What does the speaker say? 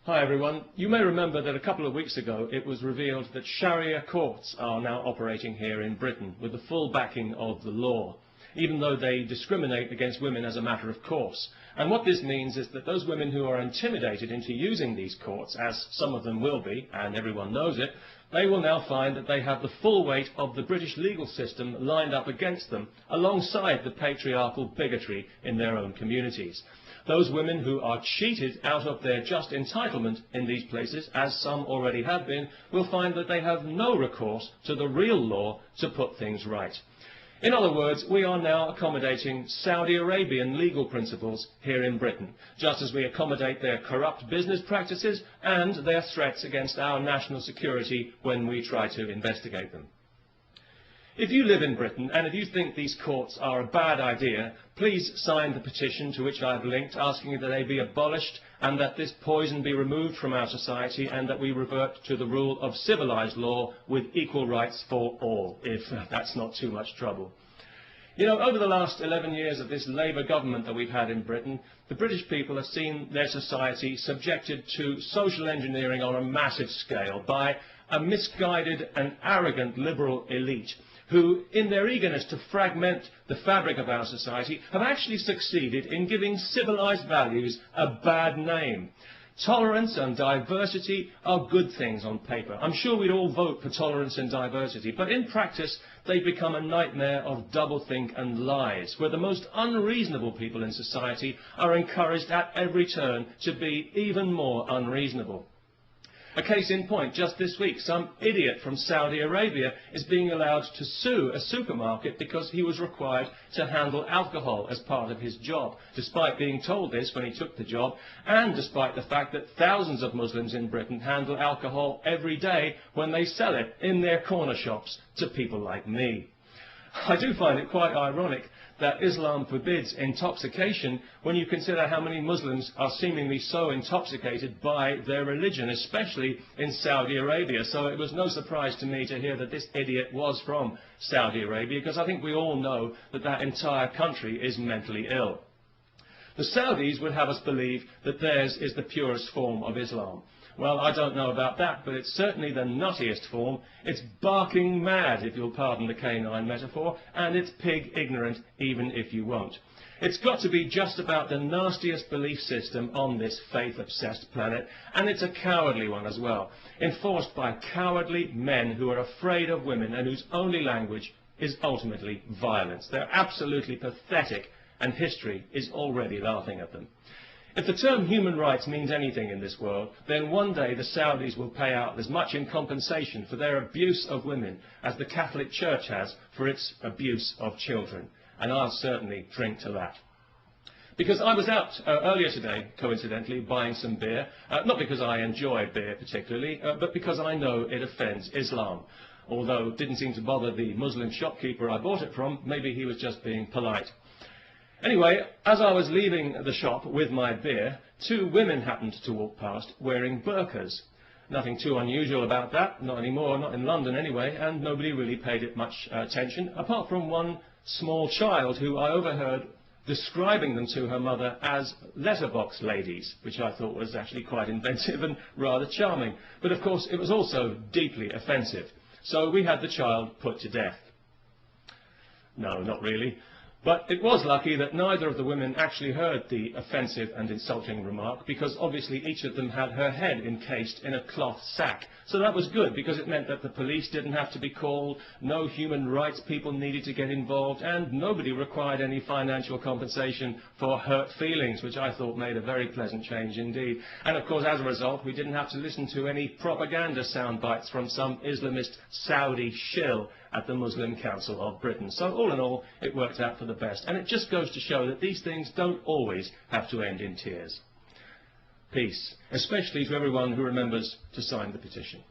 Hi everyone. You may remember that a couple of weeks ago it was revealed that Sharia courts are now operating here in Britain with the full backing of the law, even though they discriminate against women as a matter of course. And what this means is that those women who are intimidated into using these courts, as some of them will be, and everyone knows it, they will now find that they have the full weight of the British legal system lined up against them, alongside the patriarchal bigotry in their own communities. Those women who are cheated out of their just entitlement in these places, as some already have been, will find that they have no recourse to the real law to put things right. In other words, we are now accommodating Saudi Arabian legal principles here in Britain, just as we accommodate their corrupt business practices and their threats against our national security when we try to investigate them. If you live in Britain and if you think these courts are a bad idea, please sign the petition to which I have linked, asking that they be abolished and that this poison be removed from our society and that we revert to the rule of civilised law with equal rights for all, if that's not too much trouble. You know, over the last 11 years of this Labour government that we've had in Britain, the British people have seen their society subjected to social engineering on a massive scale by a misguided and arrogant liberal elite who, in their eagerness to fragment the fabric of our society, have actually succeeded in giving civilised values a bad name. Tolerance and diversity are good things on paper. I'm sure we'd all vote for tolerance and diversity, but in practice they've become a nightmare of doublethink and lies, where the most unreasonable people in society are encouraged at every turn to be even more unreasonable. A case in point, just this week, some idiot from Saudi Arabia is being allowed to sue a supermarket because he was required to handle alcohol as part of his job, despite being told this when he took the job, and despite the fact that thousands of Muslims in Britain handle alcohol every day when they sell it in their corner shops to people like me. I do find it quite ironic that Islam forbids intoxication when you consider how many Muslims are seemingly so intoxicated by their religion, especially in Saudi Arabia. So it was no surprise to me to hear that this idiot was from Saudi Arabia, because I think we all know that that entire country is mentally ill. The Saudis would have us believe that theirs is the purest form of Islam. Well, I don't know about that, but it's certainly the nuttiest form. It's barking mad, if you'll pardon the canine metaphor, and it's pig ignorant, even if you won't. It's got to be just about the nastiest belief system on this faith-obsessed planet, and it's a cowardly one as well, enforced by cowardly men who are afraid of women and whose only language is ultimately violence. They're absolutely pathetic, and history is already laughing at them. If the term human rights means anything in this world, then one day the Saudis will pay out as much in compensation for their abuse of women as the Catholic Church has for its abuse of children. And I'll certainly drink to that. Because I was out earlier today, coincidentally, buying some beer, not because I enjoy beer particularly, but because I know it offends Islam. Although it didn't seem to bother the Muslim shopkeeper I bought it from, maybe he was just being polite. Anyway, as I was leaving the shop with my beer, two women happened to walk past wearing burqas. Nothing too unusual about that, not anymore, not in London anyway, and nobody really paid it much attention, apart from one small child who I overheard describing them to her mother as letterbox ladies, which I thought was actually quite inventive and rather charming. But of course it was also deeply offensive, so we had the child put to death. No, not really. But it was lucky that neither of the women actually heard the offensive and insulting remark, because obviously each of them had her head encased in a cloth sack. So that was good, because it meant that the police didn't have to be called, no human rights people needed to get involved, and nobody required any financial compensation for hurt feelings, which I thought made a very pleasant change indeed. And of course, as a result, we didn't have to listen to any propaganda sound bites from some Islamist Saudi shill at the Muslim Council of Britain. So all in all, it worked out for the best. And it just goes to show that these things don't always have to end in tears. Peace, especially to everyone who remembers to sign the petition.